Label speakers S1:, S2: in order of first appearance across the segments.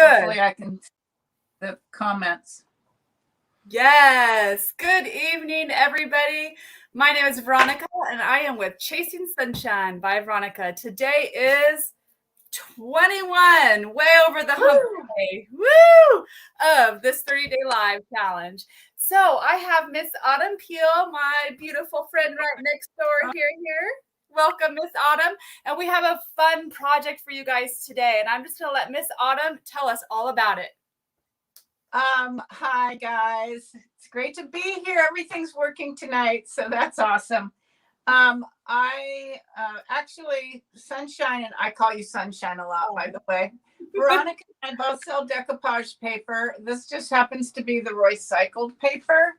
S1: Hopefully I can the comments.
S2: Yes. Good evening, everybody. My name is Veronica, and I am with Chasing Sunshine by Veronica. Today is 21, way over the hump day, woo, of this 30-day live challenge. So I have Miss Autumn Peel, my beautiful friend right next door here. Welcome, Miss Autumn. And we have a fun project for you guys today. And I'm just going to let Miss Autumn tell us all about it.
S1: Hi guys. It's great to be here. Everything's working tonight, so that's awesome. I actually, Sunshine, and I call you Sunshine a lot, by the way. Veronica and I both sell decoupage paper. This just happens to be the recycled paper.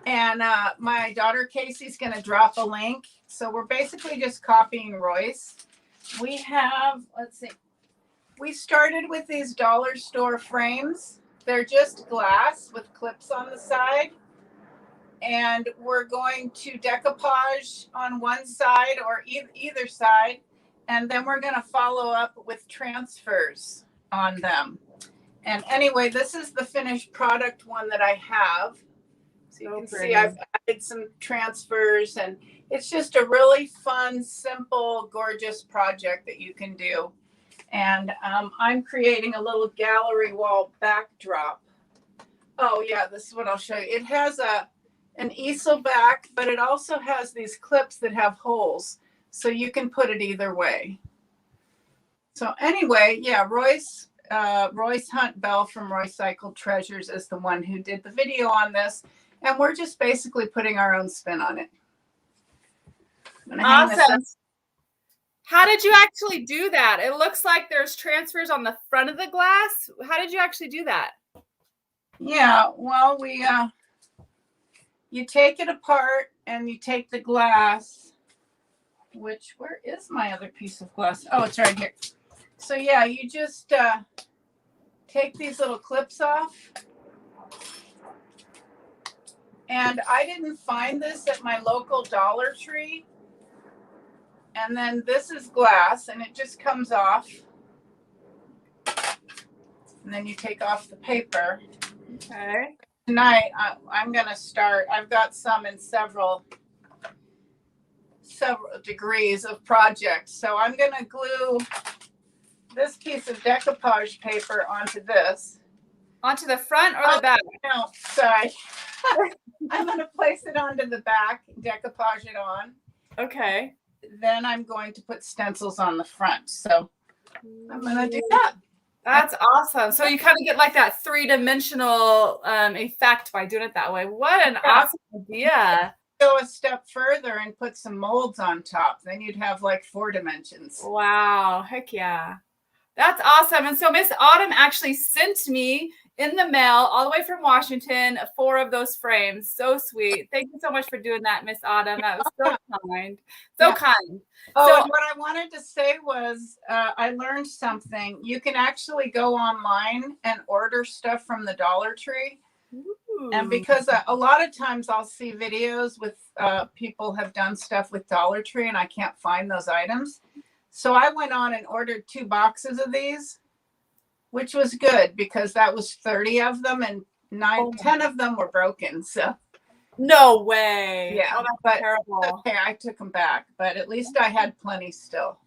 S1: And my daughter Casey's going to drop a link. So we're basically just copying Royce. We have, let's see, we started with these dollar store frames. They're just glass with clips on the side. And we're going to decoupage on one side or either side. And then we're going to follow up with transfers on them. And anyway, this is the finished product one that I have. So you can see I've added some transfers, and it's just a really fun, simple, gorgeous project that you can do. And I'm creating a little gallery wall backdrop. Oh yeah, this is what I'll show you. It has an easel back, but it also has these clips that have holes, so you can put it either way. So anyway, yeah, Royce Hunt Bell from Recycled Treasures is the one who did the video on this, and we're just basically putting our own spin on it.
S2: Awesome. How did you actually do that? It looks like there's transfers on the front of the glass. How did you actually do that?
S1: Yeah, well, you take it apart and you take the glass, which, where is my other piece of glass? Oh, it's right here. So yeah, you just take these little clips off. And I didn't find this at my local Dollar Tree. And then this is glass, and it just comes off. And then you take off the paper.
S2: Okay.
S1: Tonight, I'm going to start. I've got some in several degrees of projects. So I'm going to glue this piece of decoupage paper onto this.
S2: Onto the front or the back?
S1: No, sorry. I'm going to place it onto the back, decoupage it on.
S2: Okay.
S1: Then I'm going to put stencils on the front. So I'm going to do that.
S2: That's awesome. So you kind of get like that three-dimensional effect by doing it that way. What an awesome idea.
S1: Go a step further and put some molds on top. Then you'd have like 4 dimensions.
S2: Wow. Heck yeah. That's awesome. And so Miss Autumn actually sent me in the mail all the way from Washington 4 of those frames. So sweet. Thank you so much for doing that, Miss Autumn. That was so kind. So kind.
S1: Oh,
S2: so,
S1: and what I wanted to say was I learned something. You can actually go online and order stuff from the Dollar Tree. Ooh. And because a lot of times I'll see videos with people have done stuff with Dollar Tree and I can't find those items. So I went on and ordered 2 boxes of these, which was good because that was 30 of them and 10 of them were broken. So
S2: no way.
S1: Yeah,
S2: oh, that's terrible.
S1: Okay, I took them back, but at least I had plenty still.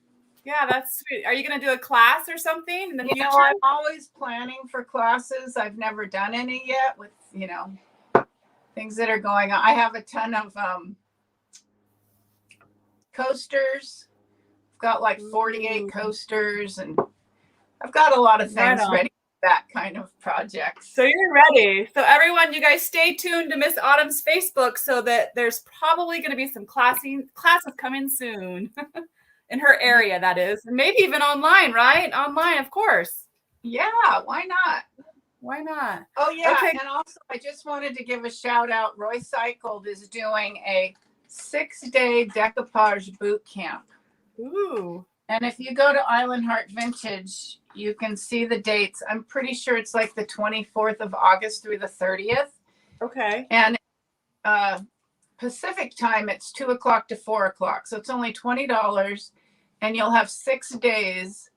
S2: Yeah, that's sweet. Are you going to do a class or something in the future?
S1: I'm always planning for classes. I've never done any yet with, things that are going on. I have a ton of coasters. I've got like 48 coasters, and I've got a lot of things ready for that kind of project.
S2: So you're ready. So everyone, you guys stay tuned to Miss Autumn's Facebook so that there's probably going to be some classes coming soon. In her area, that is. And maybe even online, right? Online, of course.
S1: Yeah, why not?
S2: Why not?
S1: Oh, yeah. Okay. And also, I just wanted to give a shout out. Recycled is doing a 6-day decoupage boot camp.
S2: Ooh.
S1: And if you go to Island Heart Vintage, you can see the dates. I'm pretty sure it's like the 24th of August through the 30th.
S2: Okay.
S1: And Pacific time, it's 2 o'clock to 4 o'clock. So it's only $20. And you'll have 6 days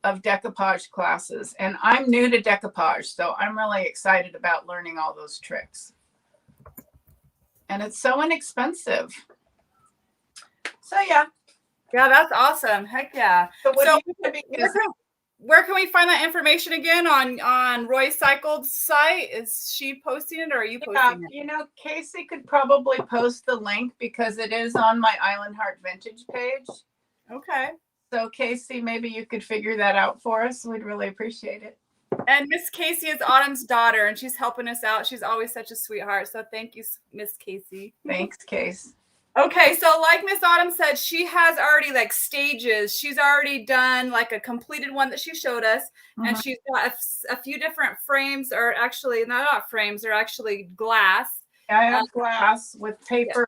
S1: of decoupage classes, and I'm new to decoupage, so I'm really excited about learning all those tricks. And it's so inexpensive. So yeah.
S2: Yeah, that's awesome. Heck yeah.
S1: So
S2: where can we find that information again on Roy Cycled's site? Is she posting it or are you posting it?
S1: You know, Casey could probably post the link because it is on my Island Heart Vintage page.
S2: Okay.
S1: So Casey, maybe you could figure that out for us. We'd really appreciate it.
S2: And Miss Casey is Autumn's daughter, and she's helping us out. She's always such a sweetheart. So thank you, Miss Casey.
S1: Thanks, Case.
S2: Okay, so like Miss Autumn said, she has already like stages. She's already done like a completed one that she showed us, and she's got a few different frames, or actually not frames, they're actually glass.
S1: I have glass with paper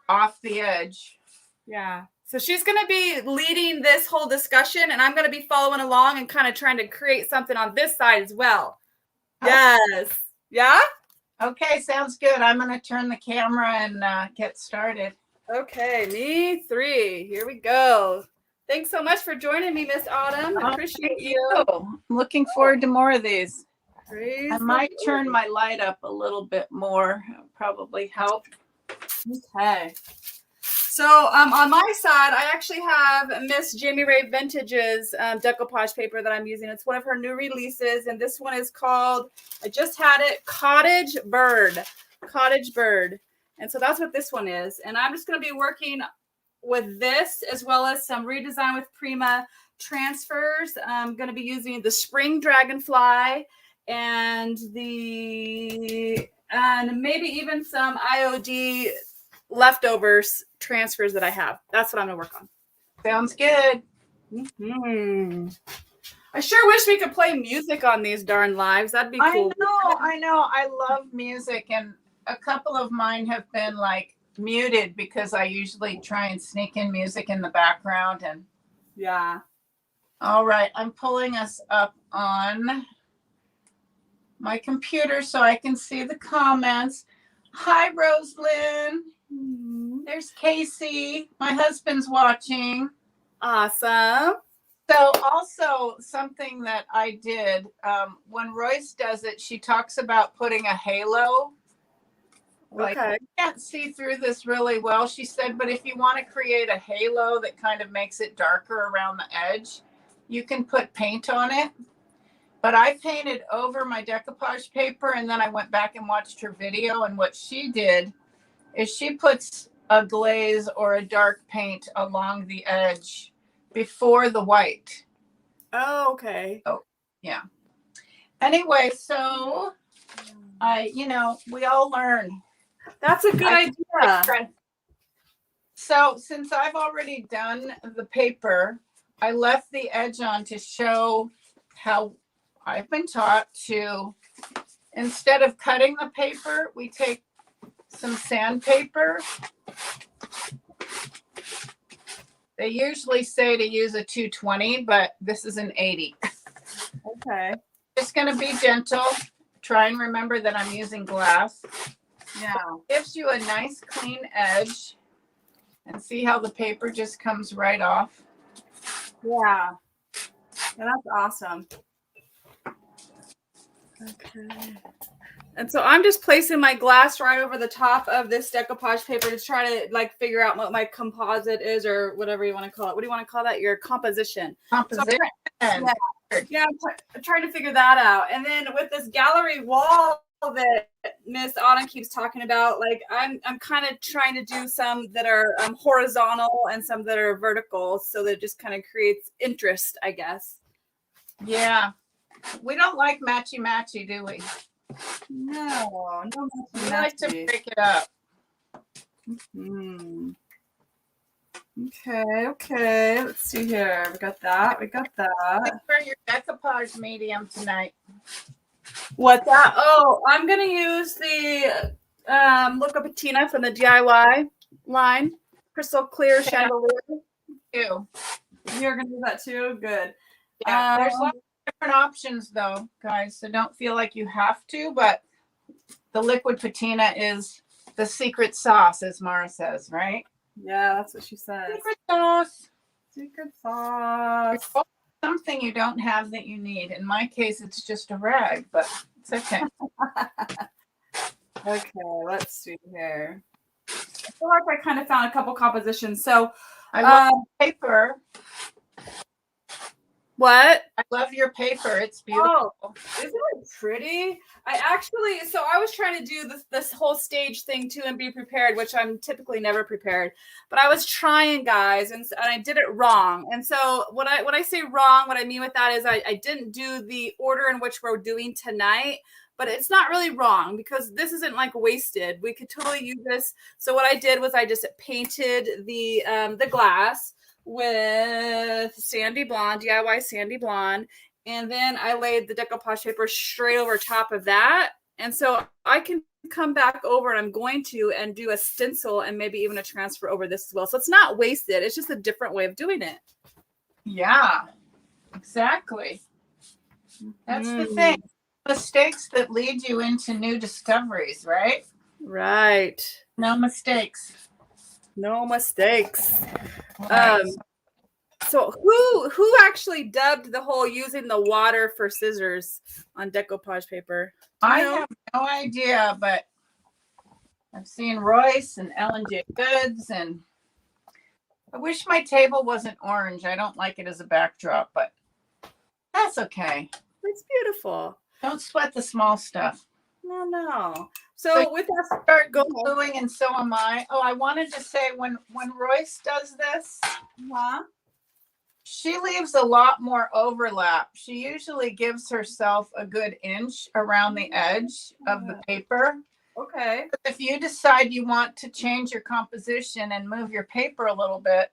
S1: off the edge.
S2: Yeah. So she's going to be leading this whole discussion, and I'm going to be following along and kind of trying to create something on this side as well. Yes. Yeah?
S1: Okay, sounds good. I'm going to turn the camera and get started.
S2: Okay, me three. Here we go. Thanks so much for joining me, Miss Autumn. I appreciate you.
S1: I'm looking forward to more of these.
S2: Praise
S1: I might turn my light up a little bit more. It'll probably help.
S2: Okay. So on my side, I actually have Miss Jamie Ray Vintage's decoupage paper that I'm using. It's one of her new releases, and this one is called, I just had it, Cottage Bird. Cottage Bird. And so that's what this one is. And I'm just going to be working with this as well as some redesign with Prima transfers. I'm going to be using the Spring Dragonfly and maybe even some IOD leftovers transfers that I have. That's what I'm gonna work on.
S1: Sounds good.
S2: I sure wish we could play music on these darn lives. That'd be cool.
S1: I know. I love music, and a couple of mine have been like muted because I usually try and sneak in music in the background. And
S2: yeah.
S1: All right, I'm pulling us up on my computer so I can see the comments. Hi, Rosalyn. There's Casey. My husband's watching.
S2: Awesome.
S1: So also something that I did, when Royce does it, she talks about putting a halo. Like, I can't see through this really well, she said, but if you want to create a halo that kind of makes it darker around the edge, you can put paint on it. But I painted over my decoupage paper, and then I went back and watched her video, and what she did is she puts a glaze or a dark paint along the edge before the white.
S2: Oh, okay.
S1: Oh, yeah. Anyway, so we all learn.
S2: That's a good idea.
S1: So since I've already done the paper, I left the edge on to show how I've been taught to, instead of cutting the paper, we take some sandpaper. They usually say to use a 220, but this is an 80.
S2: Okay.
S1: Just going to be gentle. Try and remember that I'm using glass.
S2: Yeah.
S1: It gives you a nice clean edge. And see how the paper just comes right off?
S2: Yeah. That's awesome. Okay. And so I'm just placing my glass right over the top of this decoupage paper to try to like figure out what my composite is, or whatever you want to call it. What do you want to call that? Your composition.
S1: Composition.
S2: So I'm trying to figure that out. And then with this gallery wall that Miss Autumn keeps talking about, like I'm kind of trying to do some that are horizontal and some that are vertical, so that it just kind of creates interest, I guess.
S1: Yeah. We don't like matchy-matchy, do we?
S2: No
S1: we like to break it up.
S2: Okay. Let's see here. We got that.
S1: Look for your decoupage medium tonight.
S2: What's that? Oh, I'm gonna use the Luca Patina from the DIY line, crystal clear chandelier.
S1: Ew.
S2: You're gonna do that too. Good.
S1: Yeah, there's lots of different options though, guys, so don't feel like you have to, but the liquid patina is the secret sauce, as Mara says, right?
S2: Yeah, that's what she says.
S1: Secret sauce.
S2: Secret sauce.
S1: Some something you don't have that you need. In my case, it's just a rag, but it's okay.
S2: Okay, let's see here. I feel like I kind of found a couple compositions. So
S1: I love paper.
S2: What?
S1: I love your paper. It's beautiful.
S2: Oh, isn't it pretty? I was trying to do this whole stage thing too and be prepared, which I'm typically never prepared. But I was trying, guys, and I did it wrong. And so when I say wrong, what I mean with that is I didn't do the order in which we're doing tonight. But it's not really wrong because this isn't like wasted. We could totally use this. So what I did was I just painted the glass with sandy blonde, DIY sandy blonde. And then I laid the decoupage paper straight over top of that. And so I can come back over, and I'm going to, and do a stencil and maybe even a transfer over this as well. So it's not wasted. It's just a different way of doing it.
S1: Yeah, exactly. That's the thing. Mistakes that lead you into new discoveries, right?
S2: Right.
S1: No mistakes.
S2: No mistakes.
S1: Right.
S2: So who actually dubbed the whole using the water for scissors on decoupage paper?
S1: I have no idea, but I've seen Royce and Ellen J. Goods, and I wish my table wasn't orange. I don't like it as a backdrop, but that's okay.
S2: It's beautiful.
S1: Don't sweat the small stuff.
S2: No. So with that,
S1: start gluing, and so am I. Oh, I wanted to say when Royce does this, she leaves a lot more overlap. She usually gives herself a good inch around the edge of the paper.
S2: Okay.
S1: If you decide you want to change your composition and move your paper a little bit,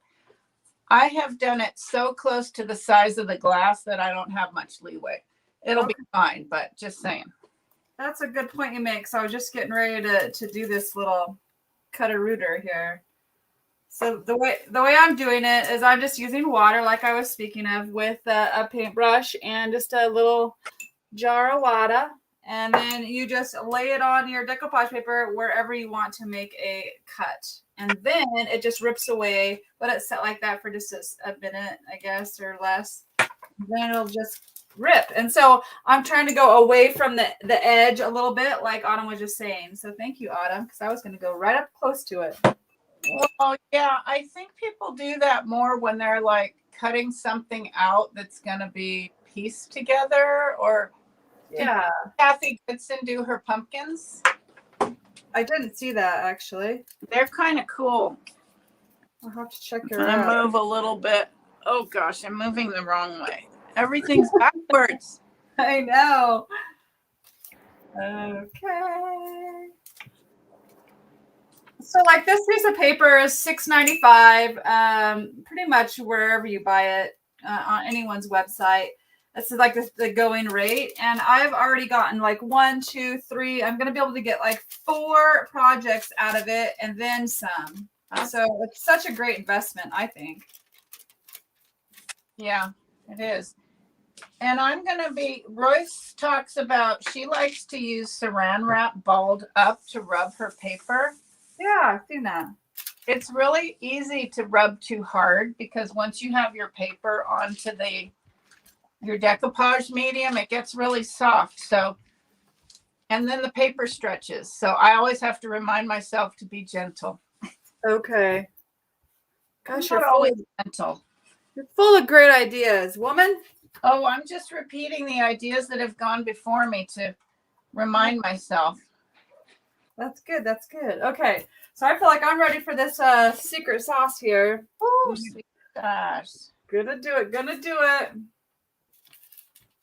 S1: I have done it so close to the size of the glass that I don't have much leeway. It'll be fine, but just saying.
S2: That's a good point you make. So I was just getting ready to do this little cut-a-rooter here. So the way I'm doing it is I'm just using water, like I was speaking of, with a paintbrush and just a little jar of water. And then you just lay it on your decoupage paper wherever you want to make a cut. And then it just rips away. Let it set like that for just a minute, I guess, or less. Then it'll just rip. And so I'm trying to go away from the edge a little bit, like Autumn was just saying. So thank you, Autumn, because I was going to go right up close to it.
S1: Well, yeah, I think people do that more when they're like cutting something out that's going to be pieced together. Or
S2: yeah,
S1: Kathy Goodson do her pumpkins?
S2: I didn't see that actually.
S1: They're kind of cool.
S2: I'll have to check her
S1: out. I move a little bit. Oh gosh, I'm moving the wrong way. Everything's backwards.
S2: I know. Okay. So like this piece of paper is $6.95, pretty much wherever you buy it on anyone's website. This is like the going rate. And I've already gotten like 1, 2, 3. I'm going to be able to get like 4 projects out of it and then some. So it's such a great investment, I think.
S1: Yeah, it is. And I'm going to be, Royce talks about, she likes to use saran wrap balled up to rub her paper.
S2: Yeah, I've seen that.
S1: It's really easy to rub too hard because once you have your paper onto your decoupage medium, it gets really soft. So, and then the paper stretches. So I always have to remind myself to be gentle.
S2: Okay. Gosh,
S1: you're always gentle.
S2: You're full of great ideas, woman.
S1: Oh, I'm just repeating the ideas that have gone before me to remind myself.
S2: That's good. That's good. Okay. So I feel like I'm ready for this secret sauce here.
S1: Oh, sweet gosh.
S2: Gonna do it.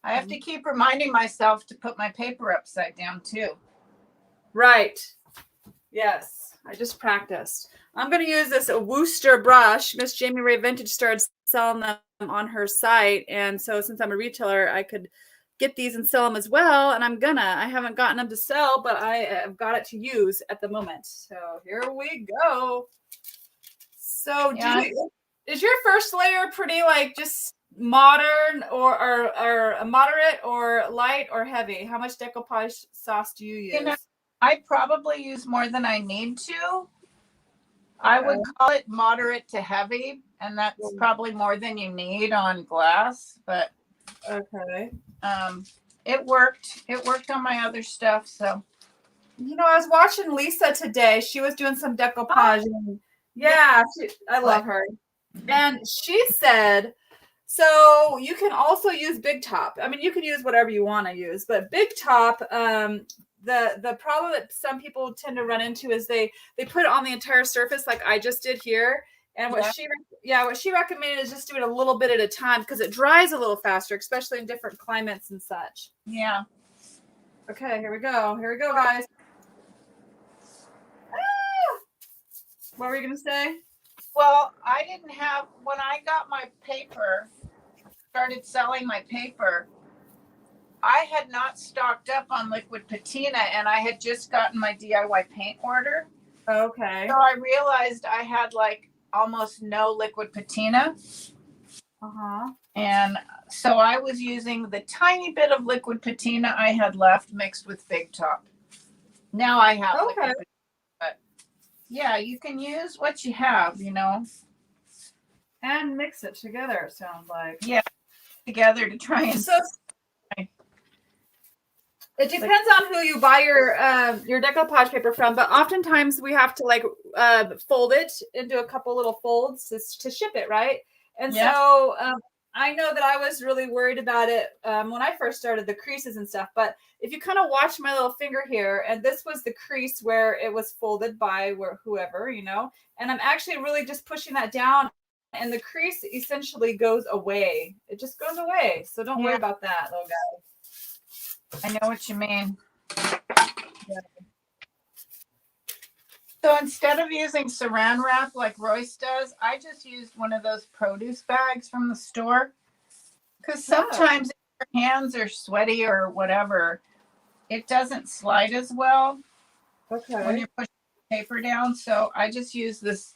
S1: I have to keep reminding myself to put my paper upside down too.
S2: Right. Yes. I just practiced. I'm going to use this Worcester brush. Miss Jamie Ray Vintage started selling them on her site. And so since I'm a retailer, I could get these and sell them as well. And I haven't gotten them to sell, but I have got it to use at the moment. So here we go. So is your first layer pretty like just modern or moderate or light or heavy? How much decoupage sauce do you use?
S1: I probably use more than I need to. I would call it moderate to heavy. and that's probably more than you need on glass, but
S2: Okay.
S1: it worked. It worked on my other stuff. So,
S2: you know, I was watching Lisa today. She was doing some decoupage. Yeah, I love her. And she said, so you can also use Big Top. I mean, you can use whatever you want to use, but Big Top, the problem that some people tend to run into is they put it on the entire surface like I just did here. And what she recommended is just do it a little bit at a time because it dries a little faster, especially in different climates and such.
S1: Yeah.
S2: Okay, here we go. Here we go, guys. What were you going to say?
S1: Well, I didn't have, when I got my paper, started selling my paper, I had not stocked up on liquid patina, and I had just gotten my DIY paint order.
S2: Okay.
S1: So I realized I had like almost no liquid patina. And so I was using the tiny bit of liquid patina I had left mixed with Big Top. Now I have liquid patina. But yeah, you can use what you have, you know.
S2: And mix it together, it sounds like.
S1: Yeah, together to try and.
S2: So it depends on who you buy your decoupage paper from, but oftentimes we have to like fold it into a couple little folds to ship it, right? And so I know that I was really worried about it when I first started, the creases and stuff. But if you kind of watch my little finger here, and this was the crease where it was folded by whoever, you know, and I'm actually really just pushing that down, and the crease essentially goes away. It just goes away. So don't worry about that, little guy.
S1: I know what you mean. So instead of using saran wrap like Royce does, I just used one of those produce bags from the store. Because sometimes if your hands are sweaty or whatever, it doesn't slide as well when you're pushing the paper down. So I just use this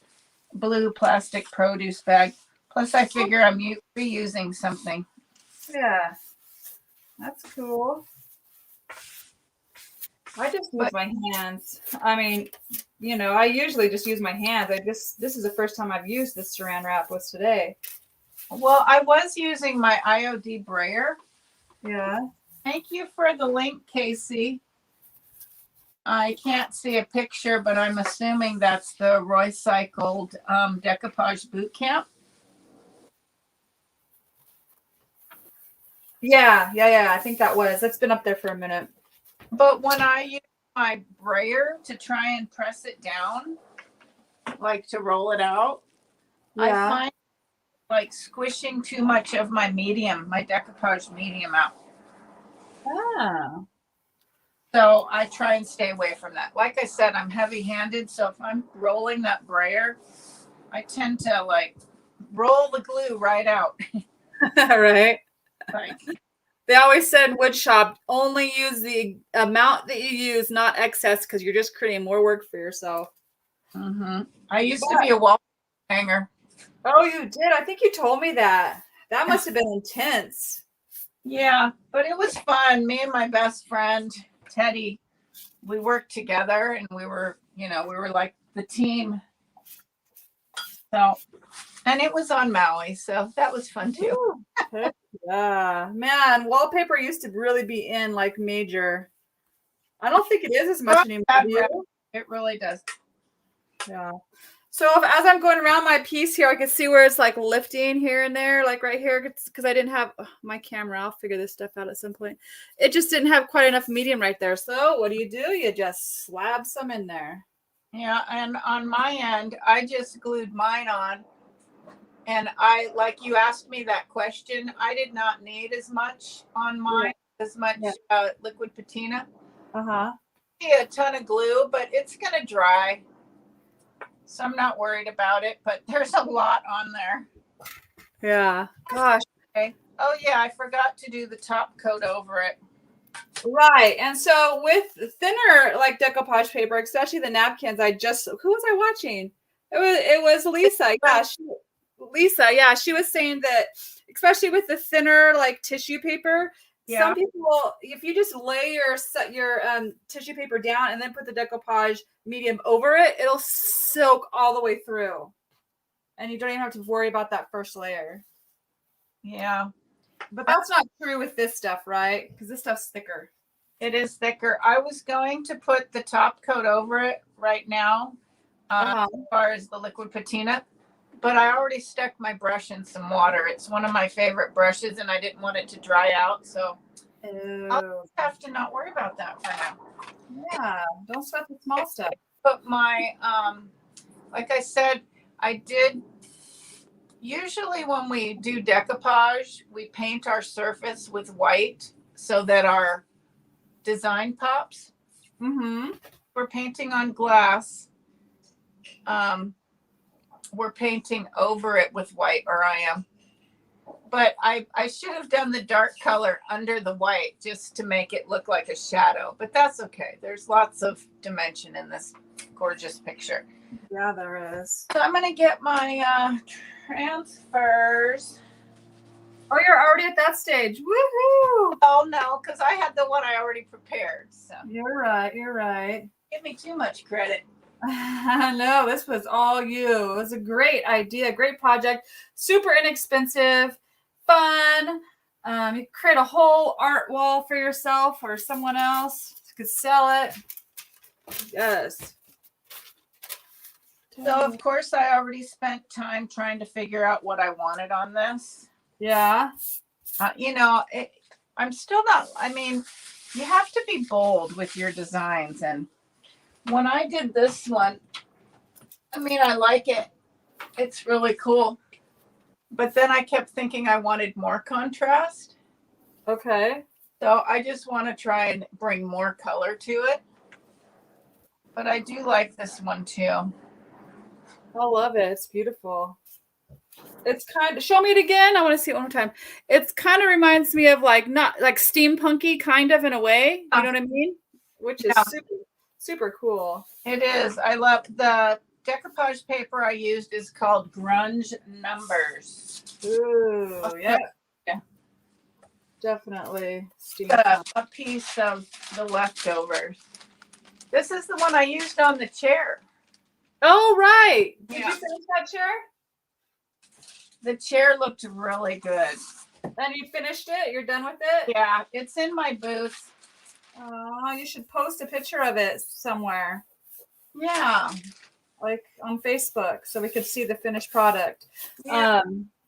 S1: blue plastic produce bag. Plus I figure I'm reusing something.
S2: Yeah, that's cool. I just use my hands. I mean, you know, I usually just use my hands. This is the first time I've used this saran wrap was today.
S1: Well, I was using my IOD brayer.
S2: Yeah.
S1: Thank you for the link, Casey. I can't see a picture, but I'm assuming that's the Roycycled Decoupage Boot Camp.
S2: Yeah. I think that's been up there for a minute.
S1: But when I use my brayer to try and press it down, like to roll it out, I find like squishing too much of my decoupage medium out.
S2: Oh.
S1: So I try and stay away from that. Like I said, I'm heavy-handed, so if I'm rolling that brayer, I tend to like roll the glue right out.
S2: Right.
S1: Like,
S2: they always said in wood shop, only use the amount that you use, not excess, because you're just creating more work for yourself.
S1: I used to be a wall hanger.
S2: Oh, you did? I think you told me that. That must have been intense.
S1: Yeah, but it was fun. Me and my best friend, Teddy, we worked together, and we were like the team. So, and it was on Maui, so that was fun too.
S2: Yeah, man, wallpaper used to really be in like major. I don't think it is as much anymore.
S1: It really does.
S2: Yeah. So as I'm going around my piece here, I can see where it's like lifting here and there, like right here, because I didn't have my camera. I'll figure this stuff out at some point. It just didn't have quite enough medium right there. So what do? You just slab some in there.
S1: Yeah, and on my end, I just glued mine on. And like you asked me that question, I did not need as much on mine, liquid patina. A ton of glue, but it's going to dry. So I'm not worried about it, but there's a lot on there.
S2: Yeah. Gosh.
S1: Okay. Oh, yeah, I forgot to do the top coat over it.
S2: Right. And so with thinner like decoupage paper, especially the napkins, who was I watching? It was Lisa. Yeah. Lisa, yeah, she was saying that especially with the thinner like tissue paper, some people, if you just lay your tissue paper down and then put the decoupage medium over it, it'll soak all the way through. and you don't even have to worry about that first layer.
S1: Yeah.
S2: But that's not true with this stuff, right? Because this stuff's thicker.
S1: It is thicker. I was going to put the top coat over it right now, as far as the liquid patina, but I already stuck my brush in some water. It's one of my favorite brushes, and I didn't want it to dry out, so I'll just have to not worry about that for now.
S2: Yeah, don't sweat the small stuff.
S1: But my, like I said, I did. Usually when we do decoupage, we paint our surface with white so that our design pops. We're painting on glass. We're painting over it with white, or I am. But I should have done the dark color under the white just to make it look like a shadow. But that's okay. There's lots of dimension in this gorgeous picture.
S2: Yeah, there is.
S1: So I'm going to get my transfers.
S2: Oh, you're already at that stage. Woohoo!
S1: Oh, no, because I had the one I already prepared. So
S2: You're right. You're right.
S1: Give me too much credit.
S2: No, this was all you. It was a great idea, great project, super inexpensive, fun. You create a whole art wall for yourself or someone else. You could sell it. Yes.
S1: So, of course, I already spent time trying to figure out what I wanted on this.
S2: Yeah.
S1: I'm still not, I mean, you have to be bold with your designs. And when I did this one, I mean, I like it. It's really cool. But then I kept thinking I wanted more contrast.
S2: Okay.
S1: So I just want to try and bring more color to it. But I do like this one too.
S2: I love it. It's beautiful. It's kind of, show me it again. I want to see it one more time. It's kind of reminds me of not like steampunky kind of in a way. You know what I mean? Which is super, super cool.
S1: It is. I love the decoupage paper I used is called Grunge Numbers.
S2: Ooh, yeah. Definitely.
S1: A piece of the leftovers. This is the one I used on the chair.
S2: Oh, right. Did you finish that chair?
S1: The chair looked really good.
S2: And you finished it? You're done with it?
S1: Yeah, it's in my booth.
S2: Oh, you should post a picture of it somewhere.
S1: Yeah.
S2: Like on Facebook so we could see the finished product.
S1: Yeah.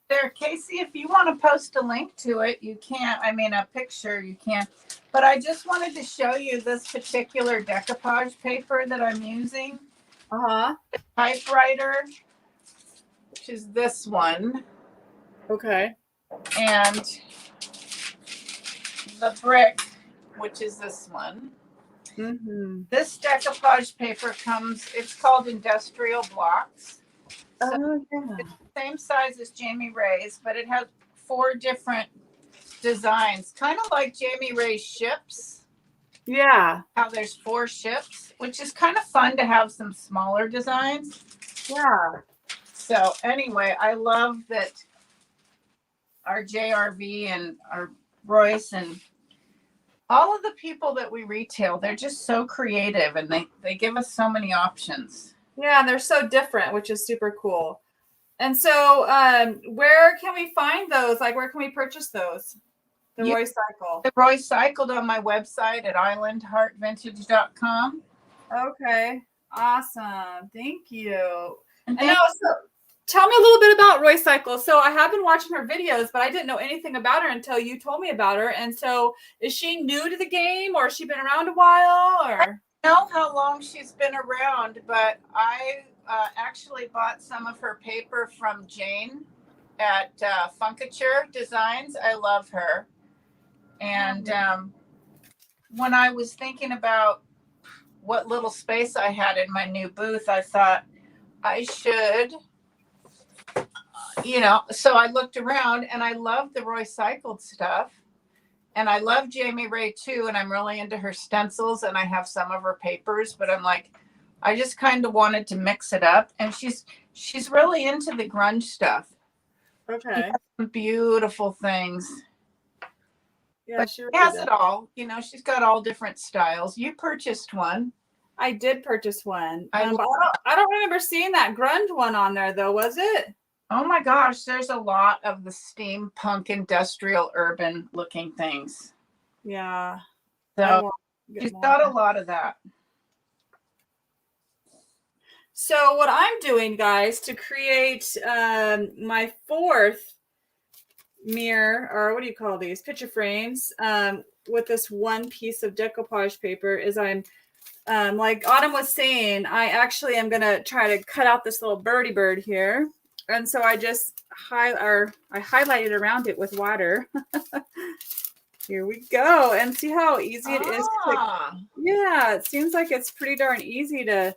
S1: There, Casey, if you want to post a link to it, you can't. I mean, a picture, you can't. But I just wanted to show you this particular decoupage paper that I'm using. The typewriter, which is this one.
S2: Okay.
S1: And the brick, which is this one. This decoupage paper comes, it's called Industrial Blocks. So it's the same size as Jamie Ray's, but it has 4 different designs, kind of like Jamie Ray's ships.
S2: Yeah.
S1: How there's 4 ships, which is kind of fun to have some smaller designs.
S2: Yeah.
S1: So anyway, I love that our JRV and our Royce and all of the people that we retail, they're just so creative and they give us so many options.
S2: Yeah, and they're so different, which is super cool. And so where can we find those? Like, where can we purchase those? The Royce Cycle.
S1: The Royce Cycled on my website at islandheartvintage.com.
S2: Okay. Awesome. Thank you.
S1: And
S2: also, tell me a little bit about Royce Cycle. So I have been watching her videos, but I didn't know anything about her until you told me about her. And so is she new to the game or has she been around a while? Or
S1: I don't know how long she's been around, but I actually bought some of her paper from Jane at Funkature Designs. I love her. And when I was thinking about what little space I had in my new booth, I thought I should, so I looked around and I love the Royce Cycled stuff. And I love Jamie Ray too. And I'm really into her stencils and I have some of her papers, but I'm like, I just kind of wanted to mix it up. And she's really into the grunge stuff.
S2: Okay.
S1: She has some beautiful things.
S2: Yeah,
S1: but she has it all. She's got all different styles. You purchased one.
S2: I did purchase one.
S1: I
S2: But I don't remember seeing that grunge one on there though, was it?
S1: Oh my gosh, there's a lot of the steampunk industrial urban looking things.
S2: Yeah.
S1: So you got a lot of that.
S2: So what I'm doing, guys, to create my fourth mirror, or what do you call these, picture frames, with this one piece of decoupage paper is I'm like Autumn was saying, I actually am going to try to cut out this little birdie bird here. And so I just I highlighted around it with water. Here we go. And see how easy it is to, yeah, it seems like it's pretty darn easy to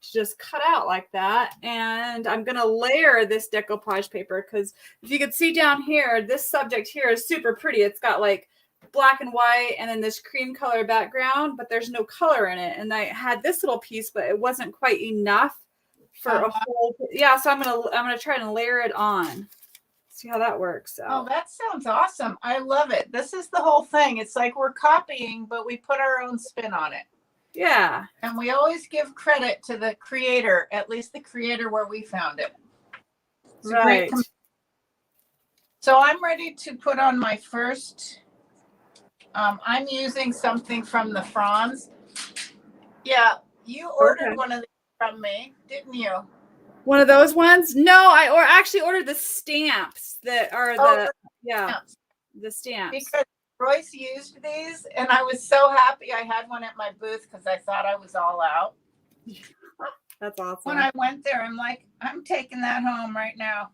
S2: just cut out like that. And I'm going to layer this decoupage paper because if you could see down here, this subject here is super pretty. It's got like black and white and then this cream color background, but there's no color in it. And I had this little piece, but it wasn't quite enough for a whole. Yeah, so I'm gonna try and layer it on. See how that works out.
S1: Oh, that sounds awesome. I love it. This is the whole thing. It's like we're copying, but we put our own spin on it.
S2: Yeah.
S1: And we always give credit to the creator, at least the creator where we found it.
S2: Right.
S1: So I'm ready to put on my first. I'm using something from the Franz. Yeah, you ordered one of these from me, didn't you?
S2: One of those ones? No, I actually ordered the stamps that are the stamps.
S1: Because Royce used these, and I was so happy I had one at my booth because I thought I was all out.
S2: That's awesome.
S1: When I went there, I'm like, I'm taking that home right now.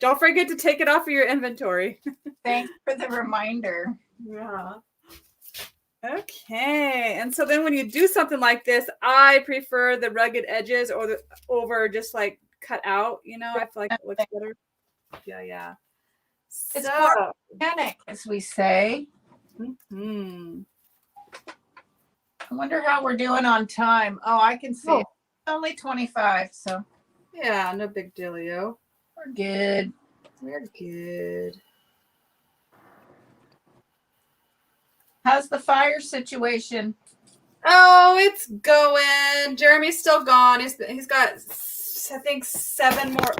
S2: Don't forget to take it off of your inventory.
S1: Thanks for the reminder.
S2: Yeah. Okay. And so then when you do something like this, I prefer the rugged edges or over just like cut out, you know, I feel like it looks better. Yeah.
S1: It's more organic, as we say.
S2: Mm-hmm.
S1: I wonder how we're doing on time. Oh, I can see. It's only 25, so.
S2: Yeah, no big dealio.
S1: We're good.
S2: We're good.
S1: How's the fire situation?
S2: Oh, it's going. Jeremy's still gone. He's got, I think, 7 more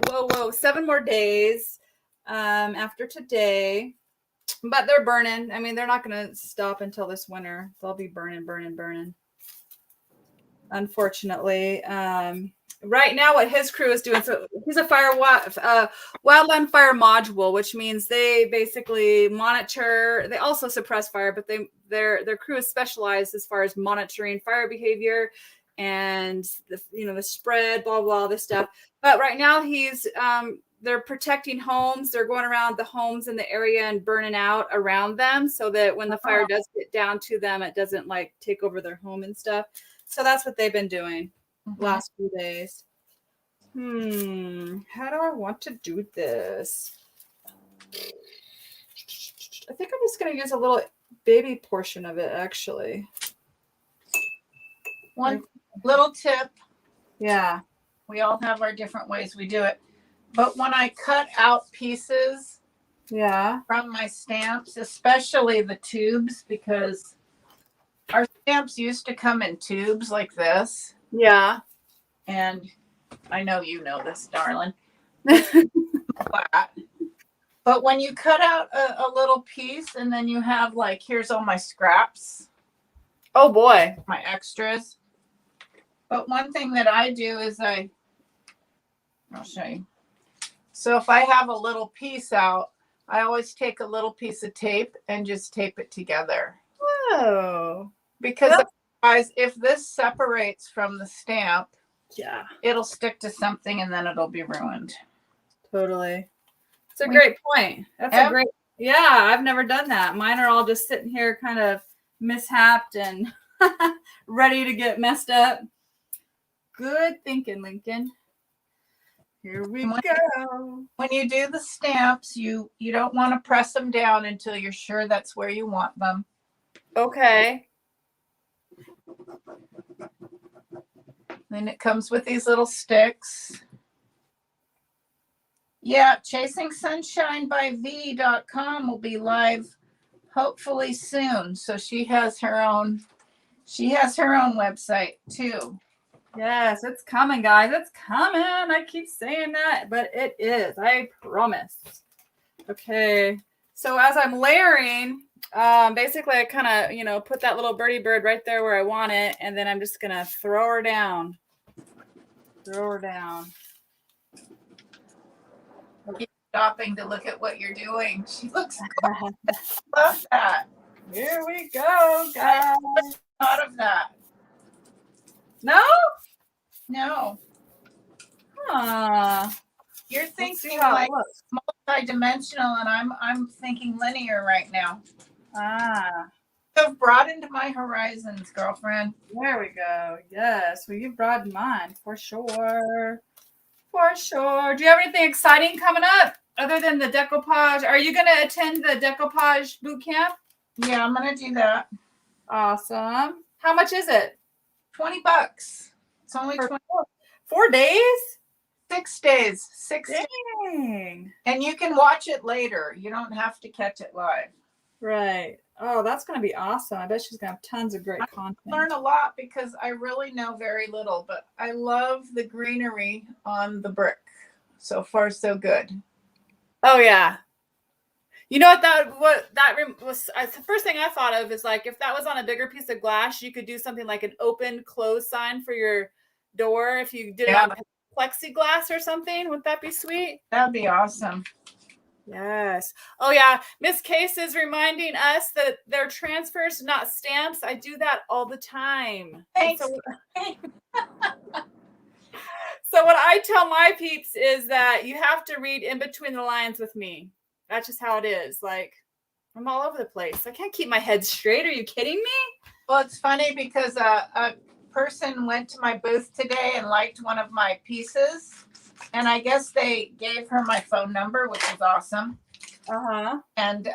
S2: days after today. But they're burning. I mean, they're not going to stop until this winter. They'll be burning. Unfortunately. Right now, what his crew is doing, so he's a wildland fire module, which means they basically monitor. They also suppress fire, but their crew is specialized as far as monitoring fire behavior and the spread, blah blah, this stuff. But right now, they're protecting homes. They're going around the homes in the area and burning out around them, so that when the fire does get down to them, it doesn't like take over their home and stuff. So that's what they've been doing. Last few days. How do I want to do this? I think I'm just going to use a little baby portion of it, actually.
S1: One little tip.
S2: Yeah.
S1: We all have our different ways we do it. But when I cut out pieces from my stamps, especially the tubes, because our stamps used to come in tubes like this.
S2: Yeah.
S1: And I know you know this, darling. But when you cut out a little piece and then you have like, here's all my scraps.
S2: Oh boy.
S1: My extras. But one thing that I do is I'll show you. So if I have a little piece out, I always take a little piece of tape and just tape it together.
S2: Whoa.
S1: Because otherwise, if this separates from the stamp, it'll stick to something and then it'll be ruined.
S2: Totally. It's a great point. That's a great, I've never done that. Mine are all just sitting here kind of mishapped and ready to get messed up. Good thinking, Lincoln. Here we go.
S1: When you do the stamps, you don't want to press them down until you're sure that's where you want them.
S2: Okay.
S1: Then it comes with these little sticks. Yeah, ChasingSunshineByV.com will be live hopefully soon. So she has her own. She has her own website too.
S2: Yes, it's coming, guys. It's coming. I keep saying that, but it is. I promise. Okay. So as I'm layering, basically I kind of, put that little birdie bird right there where I want it, and then I'm just going to throw her down. Throw her down.
S1: Keep stopping to look at what you're doing. She looks good. Love that.
S2: Here we go, guys.
S1: I thought of that.
S2: No?
S1: No.
S2: Huh.
S1: You're thinking like multi-dimensional, and I'm thinking linear right now.
S2: Ah.
S1: I've broadened my horizons, girlfriend.
S2: There we go. Yes. Well, you've broadened mine for sure. For sure. Do you have anything exciting coming up other than the decoupage? Are you going to attend the decoupage boot camp?
S1: Yeah, I'm going to do that.
S2: Awesome. How much is it?
S1: $20. It's only 20.
S2: 4 days?
S1: 6 days. 6 days.
S2: Dang.
S1: And you can watch it later. You don't have to catch it live.
S2: Right. Oh, that's going to be awesome. I bet she's going to have tons of great content.
S1: I learn a lot because I really know very little, but I love the greenery on the brick. So far, so good.
S2: Oh, yeah. You know what that was the first thing I thought of is like if that was on a bigger piece of glass, you could do something like an open close sign for your door. If you did it on plexiglass or something, wouldn't that be sweet?
S1: That'd be awesome.
S2: Yes. Oh yeah. Miss Case is reminding us that they're transfers, not stamps. I do that all the time.
S1: Thanks.
S2: So what I tell my peeps is that you have to read in between the lines with me. That's just how it is. Like, I'm all over the place. I can't keep my head straight. Are you kidding me?
S1: Well, it's funny because a person went to my booth today and liked one of my pieces. And I guess they gave her my phone number, which is awesome.
S2: Uh-huh.
S1: And